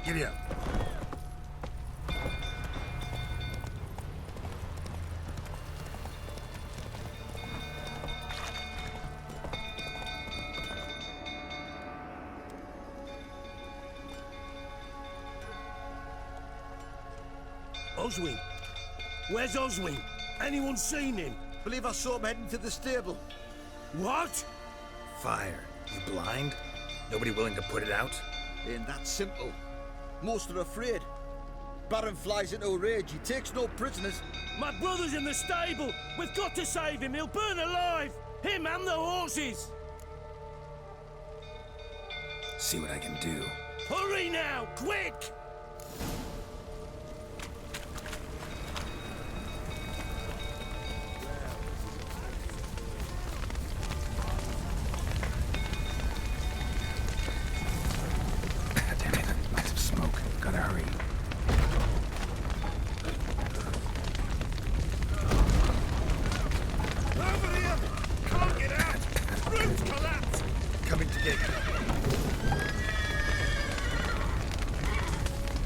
Giddy up. Oswin? Where's Oswin? Anyone seen him? Believe I saw him heading to the stable. What? Fire. You blind? Nobody willing to put it out? Ain't that simple. Most are afraid. Baron flies into a rage. He takes no prisoners. My brother's in the stable. We've got to save him. He'll burn alive. Him and the horses. See what I can do. Hurry now, quick! Damn it, lots of smoke. Gotta hurry. Over here! Can't get out! Roof's collapsed! Coming to get you.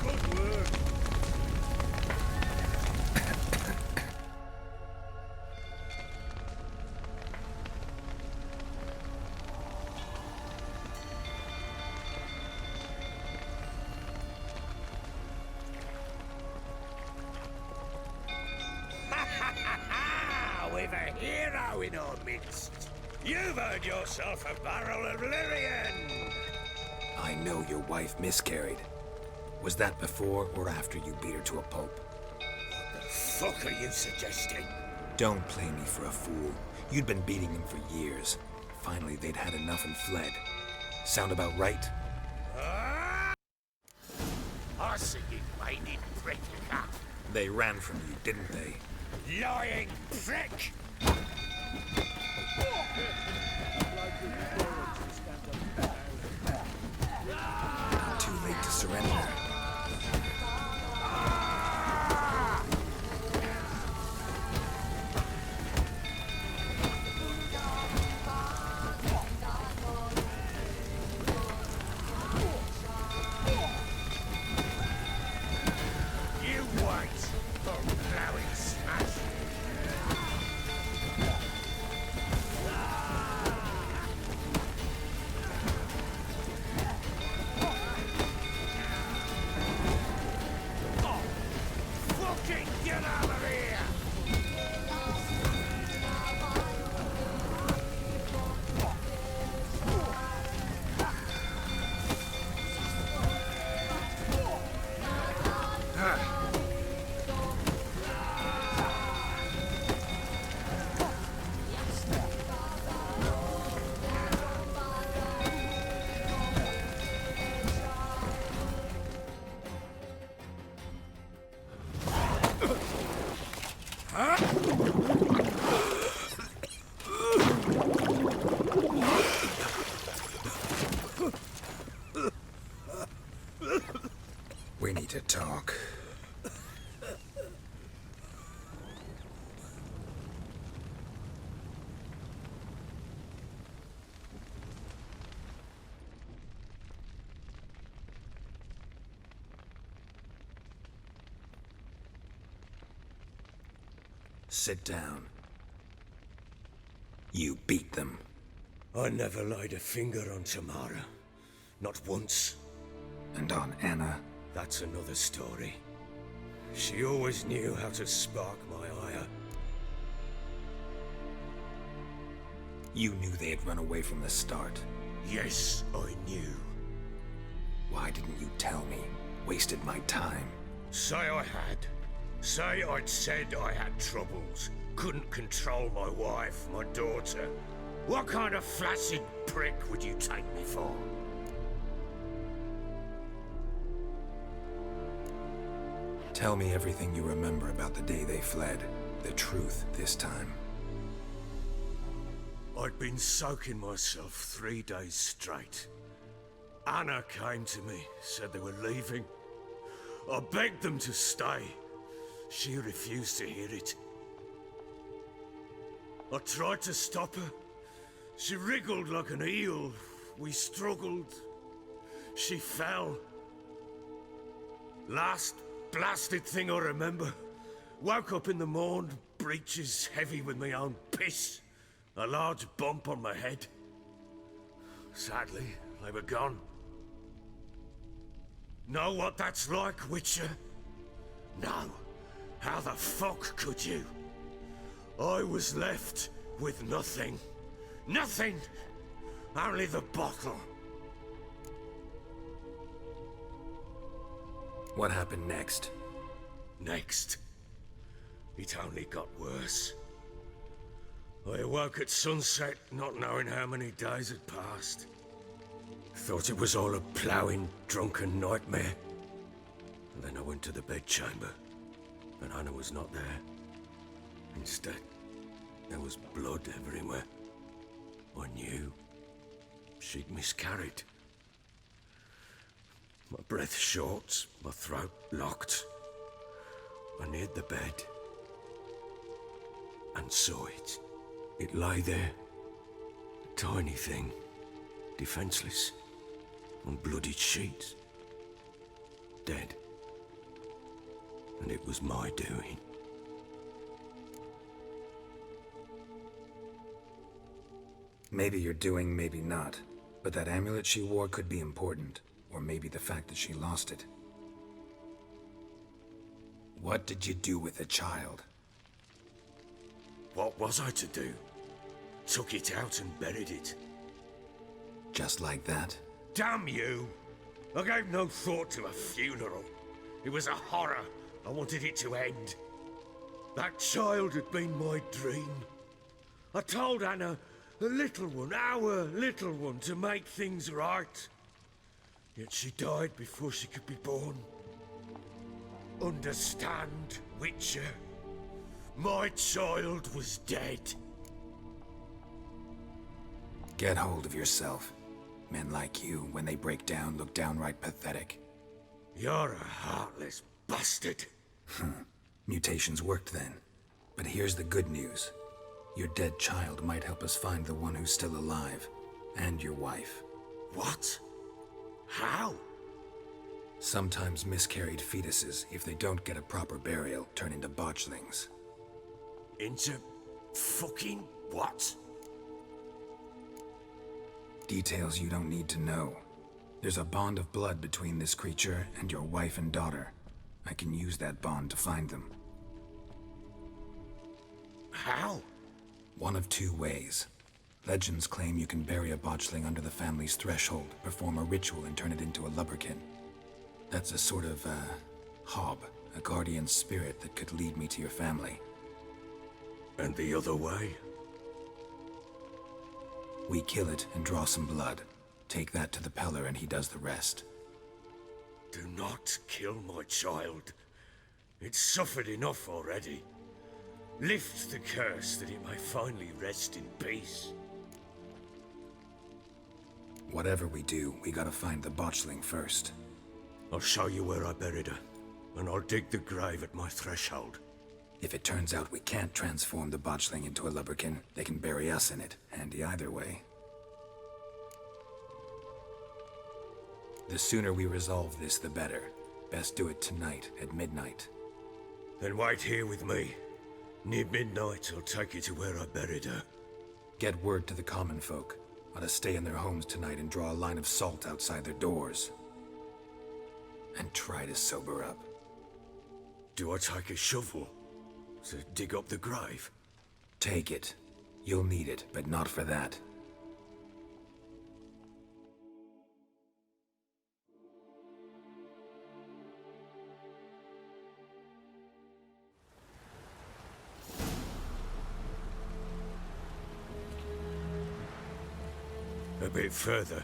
Good work. We've a hero in our midst. You've earned yourself a barrel of Lyrian. I know your wife miscarried. Was that before or after you beat her to a pulp? What the fuck are you suggesting? Don't play me for a fool. You'd been beating them for years. Finally, they'd had enough and fled. Sound about right? I see you whining prick. They ran from you, didn't they? Lying prick! Too late to surrender. You wait for blowing smash. Fucking get out of here! We need to talk. Sit down. You beat them. I never laid a finger on Tamara. Not once. And on Anna. That's another story. She always knew how to spark my ire. You knew they had run away from the start. Yes, I knew. Why didn't you tell me? Wasted my time. Say I had. Say I'd said I had troubles. Couldn't control my wife, my daughter. What kind of flaccid prick would you take me for? Tell me everything you remember about the day they fled. The truth this time. I'd been soaking myself 3 days straight. Anna came to me, said they were leaving. I begged them to stay. She refused to hear it. I tried to stop her. She wriggled like an eel. We struggled. She fell. Last blasted thing I remember. Woke up in the morn, breeches heavy with my own piss. A large bump on my head. Sadly, they were gone. Know what that's like, Witcher? No. How the fuck could you? I was left with nothing. Nothing! Only the bottle. What happened next? Next. It only got worse. I awoke at sunset, not knowing how many days had passed. Thought it was all a ploughing, drunken nightmare. And then I went to the bedchamber, but Anna was not there. Instead, there was blood everywhere. I knew she'd miscarried. My breath short, my throat locked. I neared the bed and saw it. It lay there, a tiny thing, defenseless, on bloodied sheets, dead. And it was my doing. Maybe you're doing, maybe not. But that amulet she wore could be important. Or maybe the fact that she lost it. What did you do with the child? What was I to do? Took it out and buried it. Just like that? Damn you! I gave no thought to a funeral. It was a horror. I wanted it to end. That child had been my dream. I told Anna, the little one, our little one, to make things right. Yet she died before she could be born. Understand, Witcher? My child was dead. Get hold of yourself. Men like you, when they break down, look downright pathetic. You're a heartless bastard. Mutations worked then. But here's the good news. Your dead child might help us find the one who's still alive. And your wife. What? How? Sometimes miscarried fetuses, if they don't get a proper burial, turn into botchlings. Into fucking what? Details you don't need to know. There's a bond of blood between this creature and your wife and daughter. I can use that bond to find them. How? One of two ways. Legends claim you can bury a botchling under the family's threshold, perform a ritual and turn it into a lubberkin. That's a sort of, hob, a guardian spirit that could lead me to your family. And the other way? We kill it and draw some blood. Take that to the Peller and he does the rest. Do not kill my child. It's suffered enough already. Lift the curse that it may finally rest in peace. Whatever we do, we gotta find the botchling first. I'll show you where I buried her, and I'll dig the grave at my threshold. If it turns out we can't transform the botchling into a lubberkin, they can bury us in it. Handy either way. The sooner we resolve this, the better. Best do it tonight, at midnight. Then wait here with me. Near midnight, I'll take you to where I buried her. Get word to the common folk. Ought to stay in their homes tonight and draw a line of salt outside their doors. And try to sober up. Do I take a shovel to dig up the grave? Take it. You'll need it, but not for that. A bit further.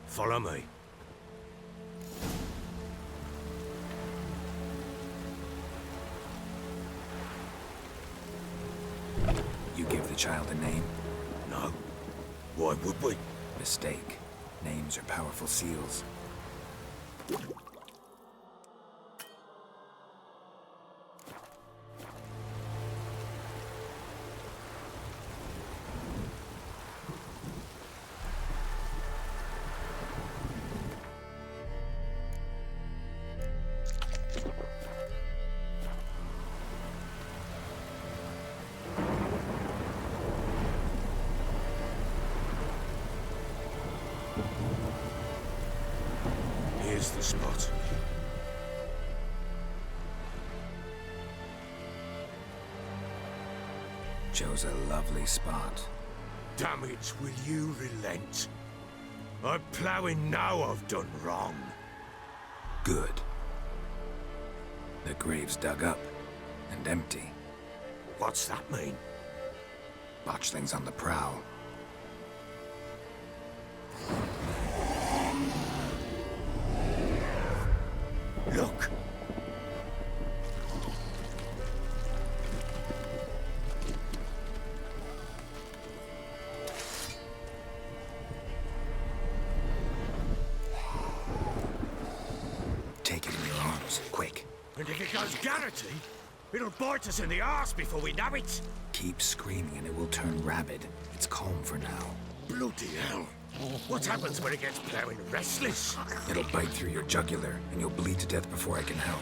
Follow me. You give the child a name? No. Why would we? Mistake. Names are powerful seals. Here's the spot. Chose a lovely spot. Damn it, will you relent? I'm ploughing now I've done wrong. Good. The grave's dug up and empty. What's that mean? Botchling's on the prowl. Look! Take it in your arms, quick. And if it goes Garrity, it'll bite us in the arse before we know it. Keep screaming and it will turn rabid. It's calm for now. Bloody hell. What happens when it gets ploughing restless? It'll bite through your jugular and you'll bleed to death before I can help.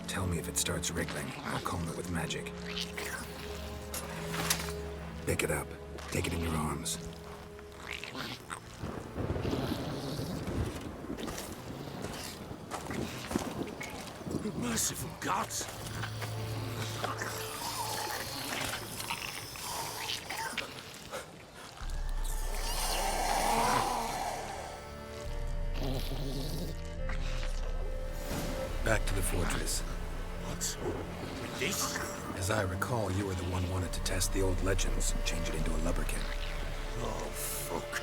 Tell me if it starts wriggling. I'll calm it with magic. Pick it up. Take it in your arms. Merciful gods! Back to the fortress. What? With this? As I recall, you were the one wanted to test the old legends and change it into a lubricant. Oh, fuck.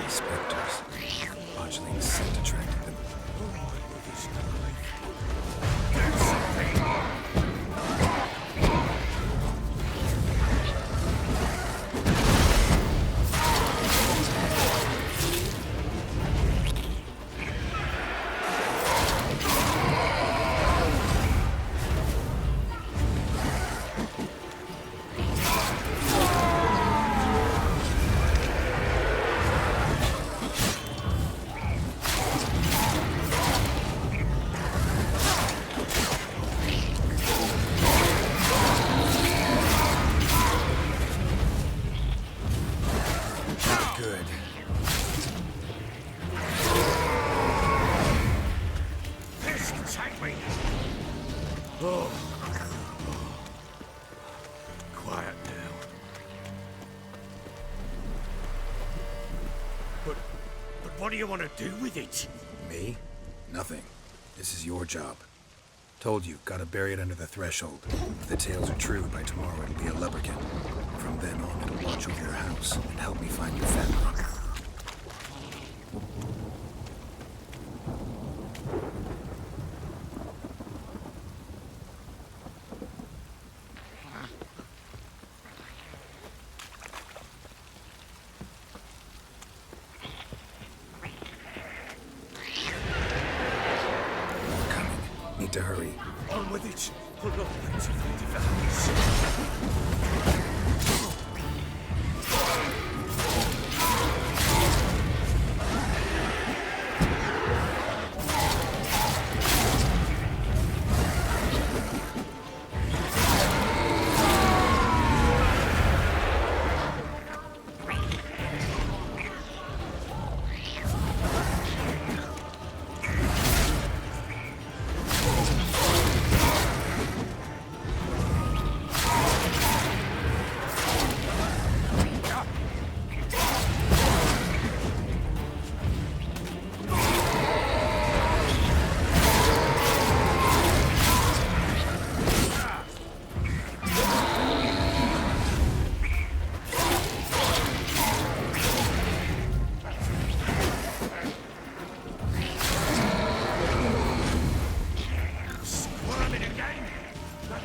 Spectres. Botchling's scent attracted them. Good. This can take me. Oh. Quiet now. But what do you want to do with it? Me? Nothing. This is your job. Told you, gotta bury it under the threshold. If the tales are true, by tomorrow it'll be a lubricant. From then on, it'll watch over your house and help me find your family. Need to hurry. On with it. Pull up into the device.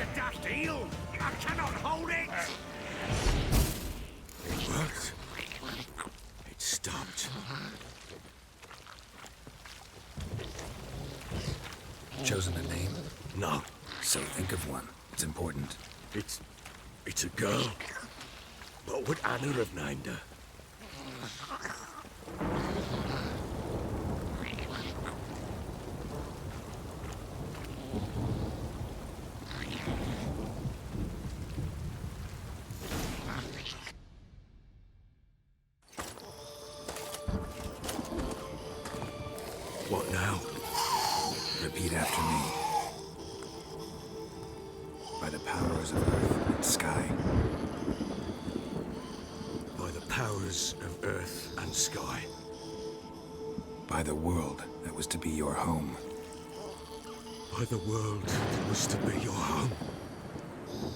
a daft eel. I cannot hold it. It worked. It stopped. Chosen a name? No, So think of one. It's important. it's a girl. What would Anna have named her? What now? Repeat after me. By the powers of earth and sky. By the powers of earth and sky. By the world that was to be your home. By the world that was to be your home.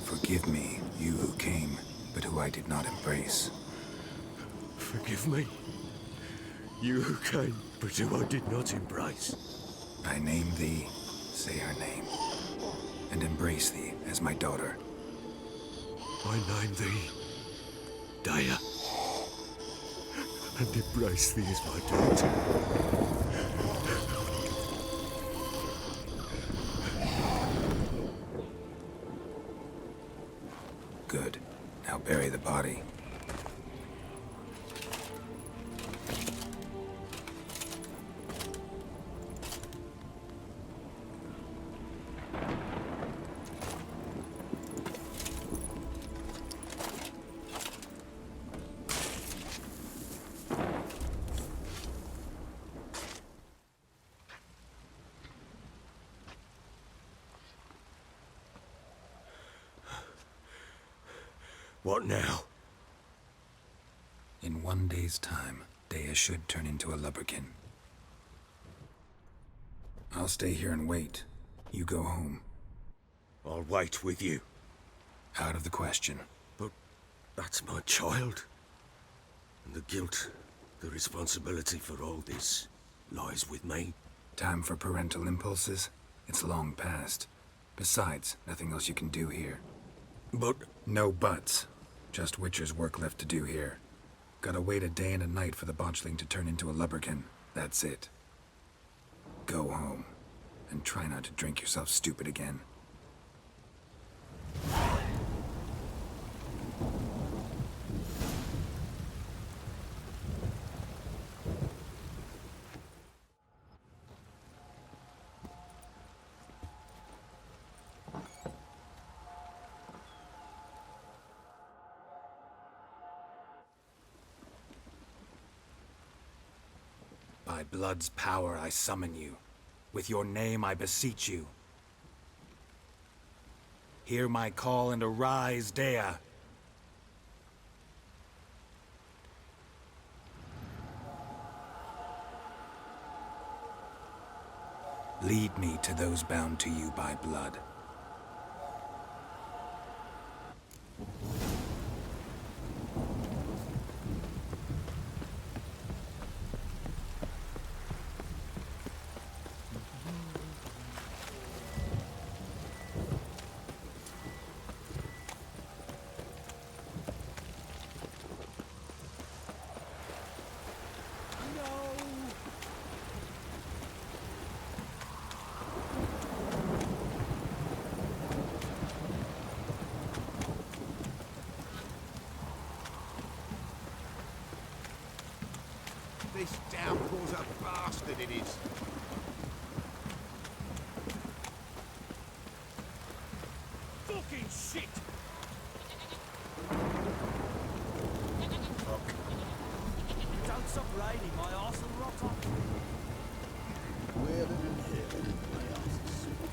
Forgive me, you who came, but who I did not embrace. Forgive me. You who came, but who I did not embrace. I name thee, say her name, and embrace thee as my daughter. I name thee Daya, and embrace thee as my daughter. Good. Now bury the body. What now? In 1 day's time, Dea should turn into a lubberkin. I'll stay here and wait. You go home. I'll wait with you. Out of the question. But that's my child. And the guilt, the responsibility for all this lies with me. Time for parental impulses? It's long past. Besides, nothing else you can do here. But No buts. Just Witcher's work left to do here. Gotta wait a day and a night for the botchling to turn into a lubberkin. That's it. Go home. And try not to drink yourself stupid again. By blood's power I summon you. With your name I beseech you. Hear my call and arise, Dea. Lead me to those bound to you by blood. This downpour's a bastard, it is. fucking shit! Don't stop raining, my arse will rot off. Where them in here, my ass is suit.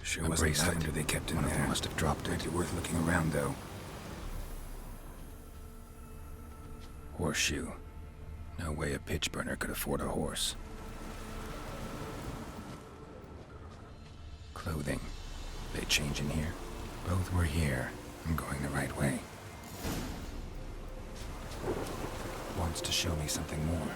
Sure wasn't lavender they kept in there. One of them must have dropped it. Plenty worth looking around, though. Horseshoe. No way a pitch burner could afford a horse. Clothing. They change in here? Both were here. I'm going the right way. Wants to show me something more.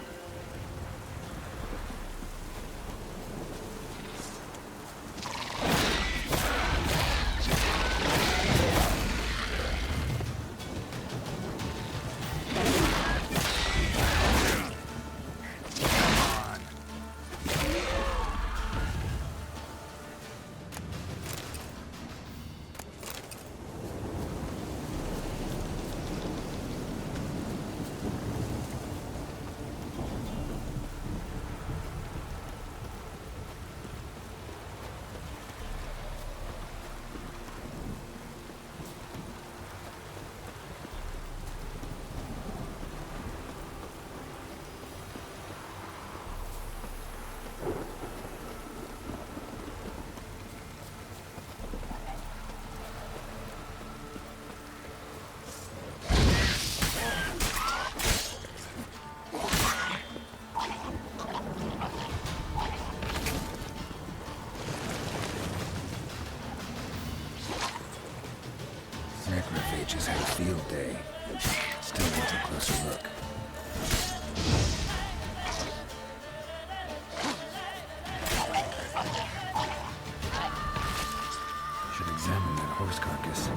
Necrophages had a field day. Still needs a closer look. Should examine that horse carcass.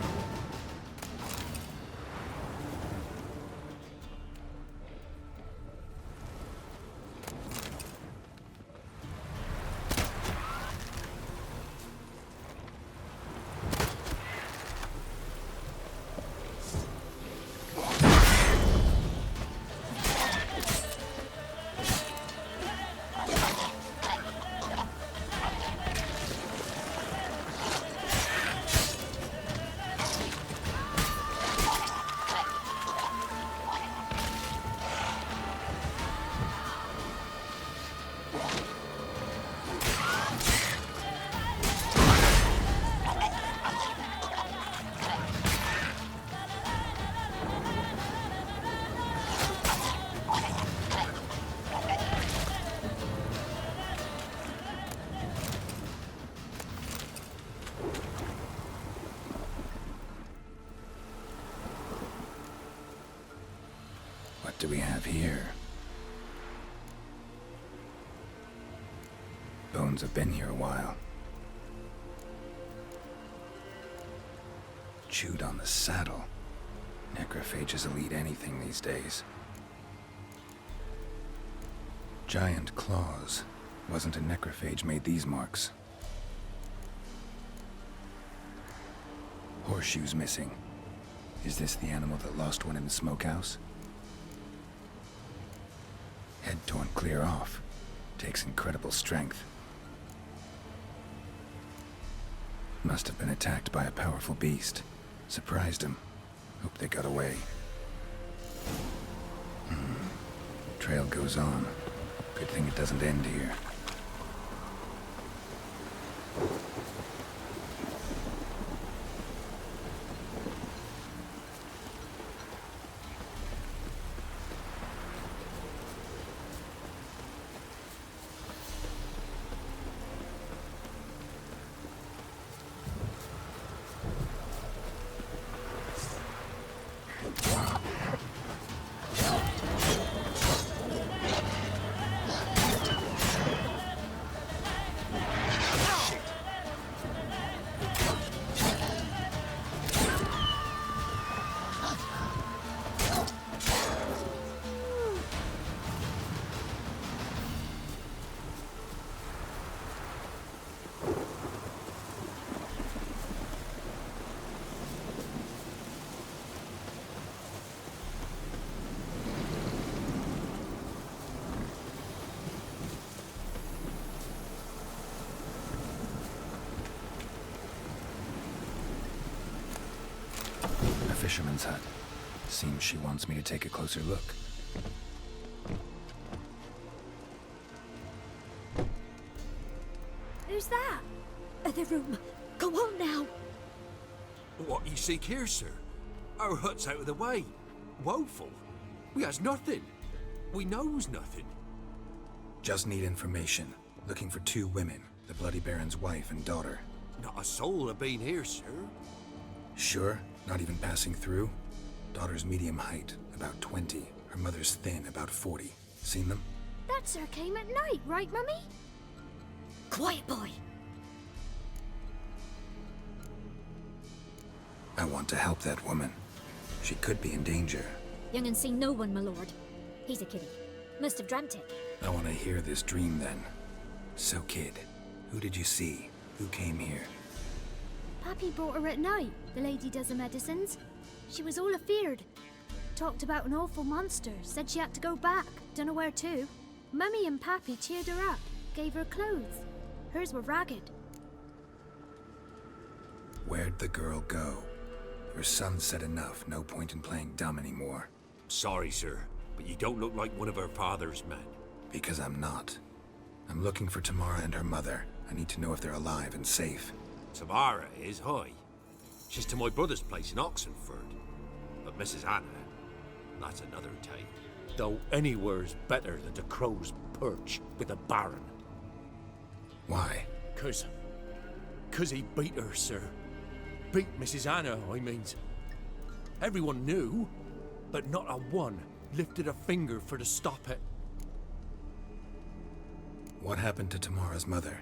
What do we have here? Bones have been here a while. Chewed on the saddle. Necrophages will eat anything these days. Giant claws. Wasn't a necrophage made these marks. Horseshoes missing. Is this the animal that lost one in the smokehouse? Head torn clear off. Takes incredible strength. Must have been attacked by a powerful beast. Surprised him. Hope they got away. Trail goes on. Good thing it doesn't end here. Fisherman's hut. Seems she wants me to take a closer look. Who's that? The room. Go on now. What you seek here, sir? Our hut's out of the way. Woeful. We has nothing. We knows nothing. Just need information. Looking for 2 women, the Bloody Baron's wife and daughter. Not a soul have been here, sir. Sure? Not even passing through? Daughter's medium height, about 20. Her mother's thin, about 40. Seen them? That sir came at night, right, Mummy? Quiet, boy. I want to help that woman. She could be in danger. Young and seen no one, my lord. He's a kiddie. Must have dreamt it. I want to hear this dream then. So, kid, who did you see? Who came here? Pappy brought her at night, the lady does the medicines. She was all afeared. Talked about an awful monster, said she had to go back, dunno where to. Mummy and Pappy cheered her up, gave her clothes. Hers were ragged. Where'd the girl go? Her son said enough, no point in playing dumb anymore. Sorry, sir, but you don't look like one of her father's men. Because I'm not. I'm looking for Tamara and her mother. I need to know if they're alive and safe. Tamara is, hi. She's to my brother's place in Oxenford. But Mrs. Anna, that's another tale. Though anywhere's better than the crow's perch with the Baron. Why? Cause he beat her, sir. Beat Mrs. Anna, I means. Everyone knew, but not a one lifted a finger for to stop it. What happened to Tamara's mother?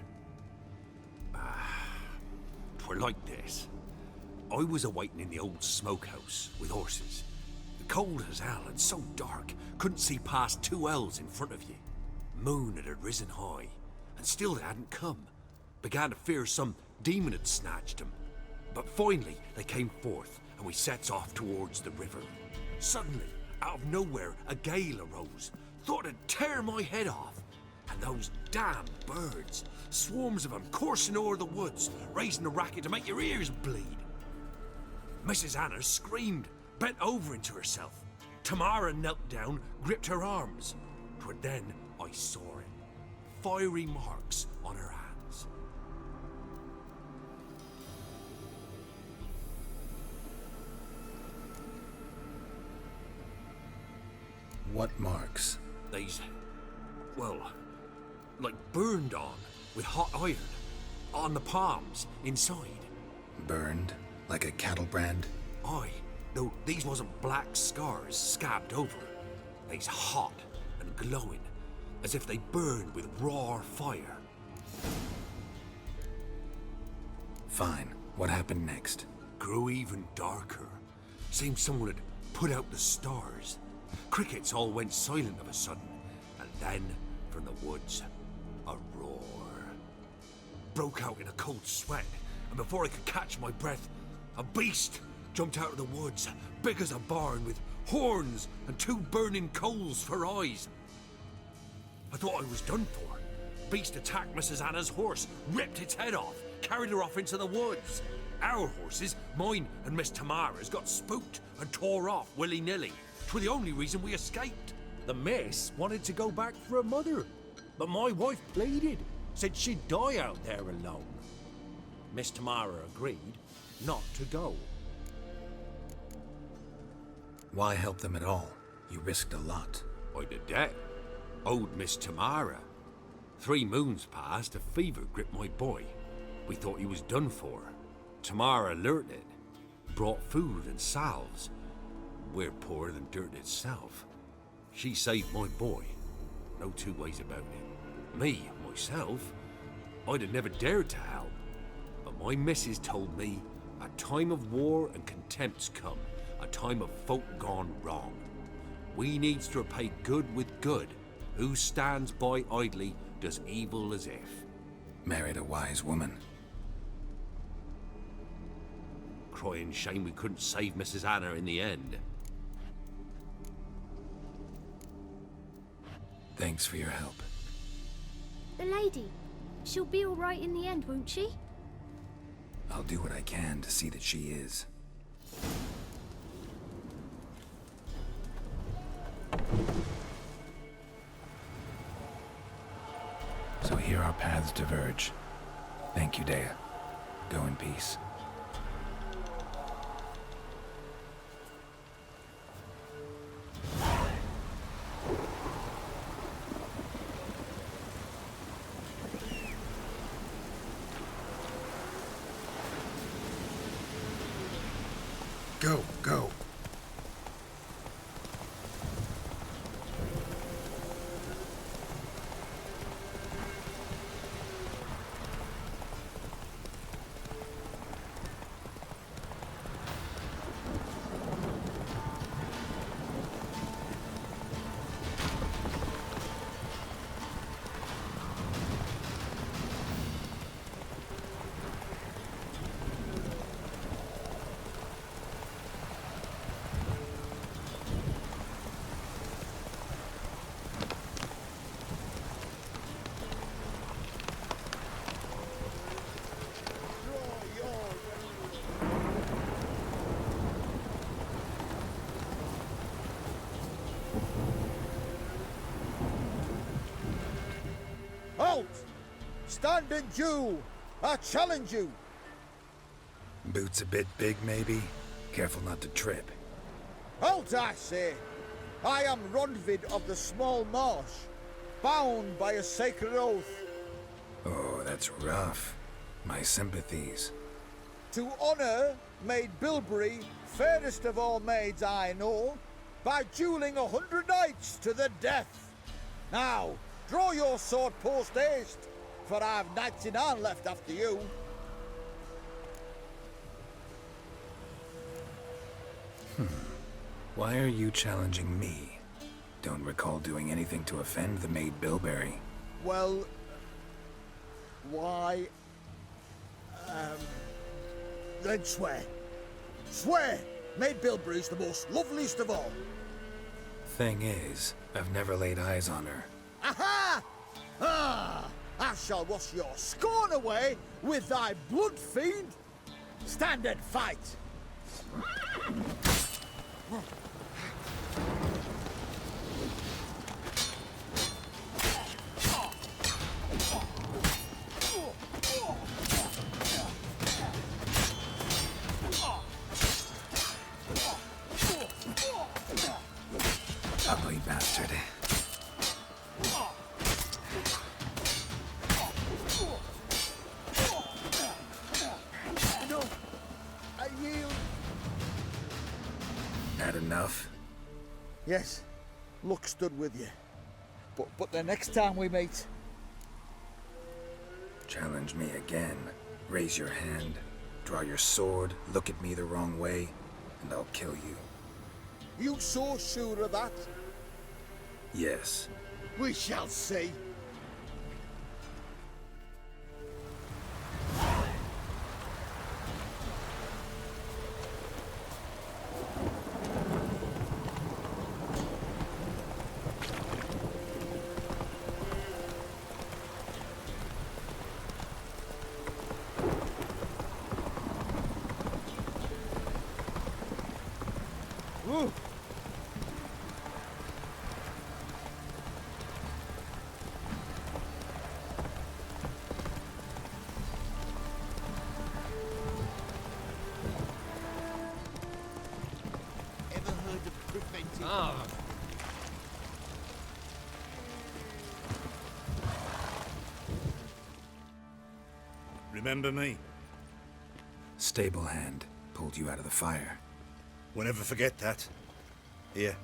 Twere like this. I was awaiting in the old smokehouse with horses. Cold as hell and so dark, couldn't see past 2 ells in front of you. Moon had risen high, and still they hadn't come. Began to fear some demon had snatched them. But finally, they came forth, and we sets off towards the river. Suddenly, out of nowhere, a gale arose. Thought it'd tear my head off. And those damn birds, swarms of them coursing o'er the woods, raising a racket to make your ears bleed. Mrs. Anna screamed, bent over into herself. Tamara knelt down, gripped her arms. 'Twere then I saw it. Fiery marks on her hands. What marks? They's, well, like burned on with hot iron. On the palms, inside. Burned? Like a cattle brand? Aye, though these wasn't black scars scabbed over. They's hot and glowing, as if they burned with raw fire. Fine. What happened next? Grew even darker. Seemed someone had put out the stars. Crickets all went silent of a sudden, and then, from the woods, a roar. Broke out in a cold sweat, and before I could catch my breath, a beast jumped out of the woods, big as a barn, with horns and 2 burning coals for eyes. I thought I was done for. Beast attacked Mrs. Anna's horse, ripped its head off, carried her off into the woods. Our horses, mine and Miss Tamara's, got spooked and tore off willy-nilly. 'Twere the only reason we escaped. The miss wanted to go back for her mother, but my wife pleaded, said she'd die out there alone. Miss Tamara agreed not to go. Why help them at all? You risked a lot. I'd a debt. Owed Miss Tamara. 3 moons passed, a fever gripped my boy. We thought he was done for. Tamara learnt it. Brought food and salves. We're poorer than dirt itself. She saved my boy. No 2 ways about it. Me, myself, I'd have never dared to help. But my missus told me a time of war and contempt's come. A time of folk gone wrong. We needs to repay good with good. Who stands by idly does evil as if. Married a wise woman. Crying shame we couldn't save Mrs. Anna in the end. Thanks for your help. The lady, she'll be all right in the end, won't she? I'll do what I can to see that she is. So here our paths diverge. Thank you, Dea. Go in peace. Go, go. Halt! Stand and do! I challenge you! Boots a bit big, maybe? Careful not to trip. Halt, I say! I am Ronvid of the Small Marsh, bound by a sacred oath. Oh, that's rough. My sympathies. To honour Maid Bilberry, fairest of all maids I know, by duelling 100 knights to the death. Now, draw your sword post haste, for I've knights in hand left after you. Why are you challenging me? Don't recall doing anything to offend the Maid Bilberry. Well, why? Then swear. Swear! Maid Bilberry's the most loveliest of all. Thing is, I've never laid eyes on her. Aha! Ah! I shall wash your scorn away with thy blood fiend. Stand and fight. Ugly bastard. No, I yield. Had enough? Yes, luck stood with you. But the next time we meet, Challenge me again. Raise your hand, draw your sword, look at me the wrong way, and I'll kill you. you so sure of that? Yes. We shall see. Woo. Ever heard of preventing? Remember me? Stable hand pulled you out of the fire. Won't ever forget that. Here,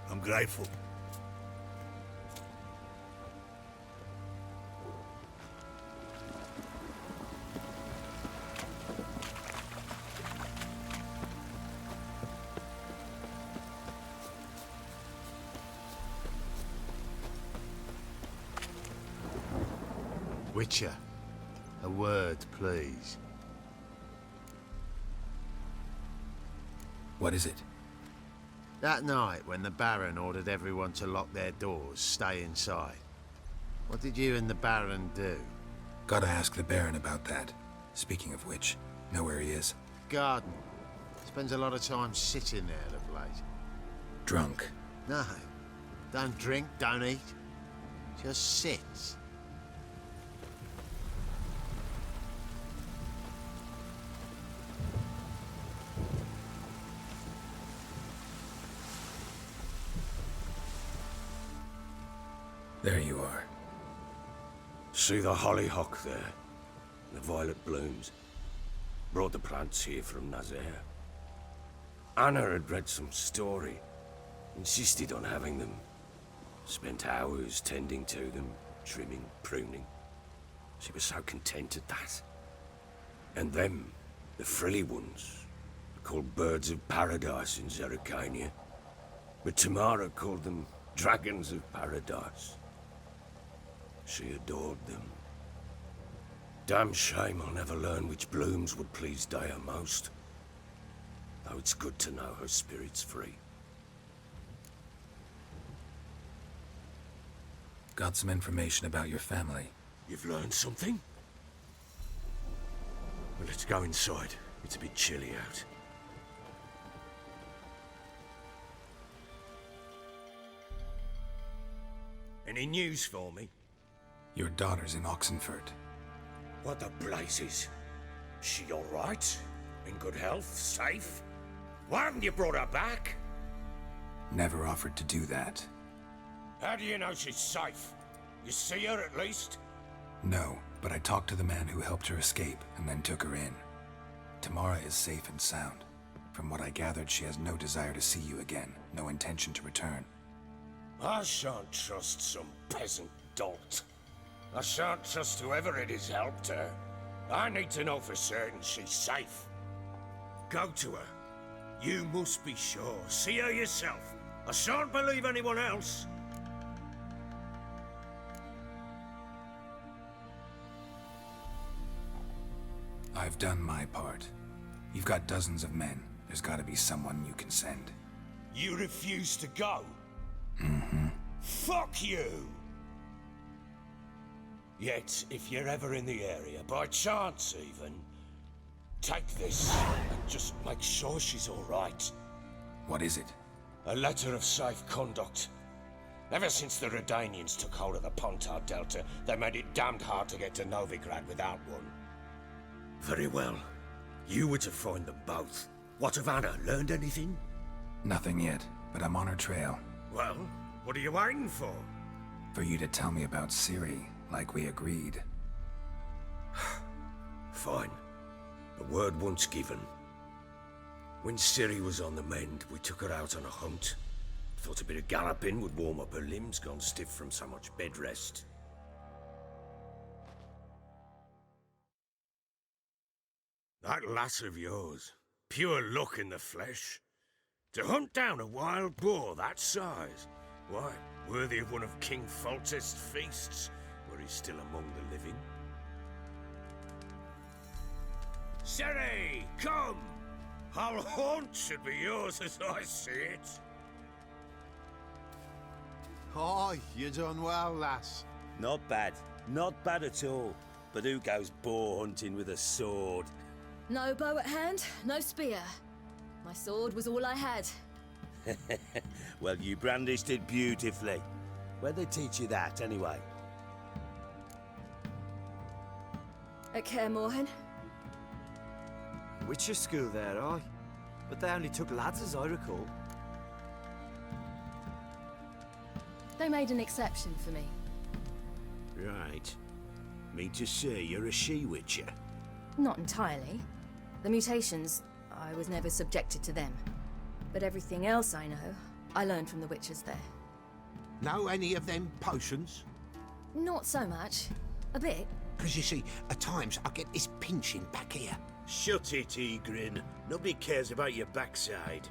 I'm grateful. Witcher, a word, please. What is it? That night when the Baron ordered everyone to lock their doors, stay inside. What did you and the Baron do? Gotta ask the Baron about that. Speaking of which, know where he is? Garden. Spends a lot of time sitting there of late. Drunk. No. Don't drink, don't eat. Just sits. There you are. See the hollyhock there? The violet blooms. Brought the plants here from Nazaire. Anna had read some story. Insisted on having them. Spent hours tending to them, trimming, pruning. She was so content at that. And them, the frilly ones, called birds of paradise in Zerrikania. But Tamara called them dragons of paradise. She adored them. Damn shame I'll never learn which blooms would please Dea most. Though it's good to know her spirit's free. Got some information about your family. You've learned something? Well, let's go inside. It's a bit chilly out. Any news for me? Your daughter's in Oxenford. What the blazes? She all right? In good health? Safe? Why haven't you brought her back? Never offered to do that. How do you know she's safe? You see her at least? No, but I talked to the man who helped her escape and then took her in. Tamara is safe and sound. From what I gathered, she has no desire to see you again, no intention to return. I shan't trust some peasant dolt. I shan't trust whoever it is helped her. I need to know for certain she's safe. Go to her. You must be sure. See her yourself. I shan't believe anyone else. I've done my part. You've got dozens of men. There's gotta be someone you can send. You refuse to go? Mm-hmm. Fuck you! Yet, if you're ever in the area, by chance even, take this and just make sure she's all right. What is it? A letter of safe conduct. Ever since the Redanians took hold of the Pontar Delta, they made it damned hard to get to Novigrad without one. Very well. You were to find them both. What of Anna? Learned anything? Nothing yet, but I'm on her trail. Well, what are you waiting for? For you to tell me about Ciri, like we agreed. Fine. A word once given. When Ciri was on the mend, we took her out on a hunt. Thought a bit of galloping would warm up her limbs, gone stiff from so much bed rest. That lass of yours, pure luck in the flesh. To hunt down a wild boar that size, why, worthy of one of King Foltest's feasts, where he's still among the living. Ciri, come! Our haunt should be yours as I see it. Oh, you done well, lass. Not bad. Not bad at all. But who goes boar hunting with a sword? No bow at hand, no spear. My sword was all I had. Well, you brandished it beautifully. Where'd they teach you that, anyway? At Kaer Morhen. Witcher school there, aye. But they only took lads, as I recall. They made an exception for me. Right. Mean to say you're a she-witcher? Not entirely. The mutations, I was never subjected to them. But everything else I know, I learned from the witches there. Know any of them potions? Not so much. A bit. Because you see, at times I get this pinching back here. Shut it, Egrin. Nobody cares about your backside.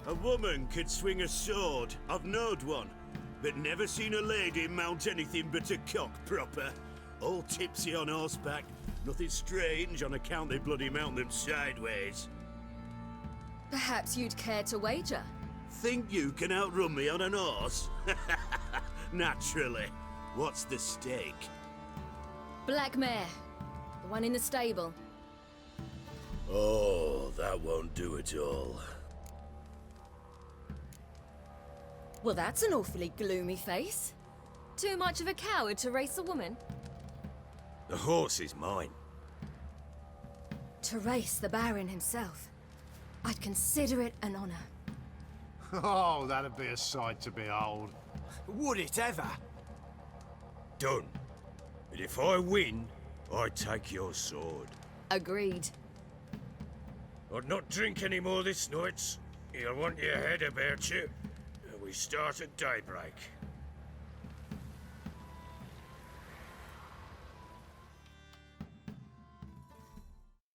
A woman could swing a sword. I've knowed one. But never seen a lady mount anything but a cock proper. All tipsy on horseback. Nothing strange on account they bloody mount them sideways. Perhaps you'd care to wager? Think you can outrun me on an horse? Naturally. What's the stake? Black mare. The one in the stable. Oh, that won't do it all. Well, that's an awfully gloomy face. Too much of a coward to race a woman? The horse is mine. To race the Baron himself. I'd consider it an honor. Oh, that'd be a sight to behold. Would it ever? done. But if I win, I take your sword. Agreed. I'd not drink any more this night. You'll want your head about you. And we start at daybreak.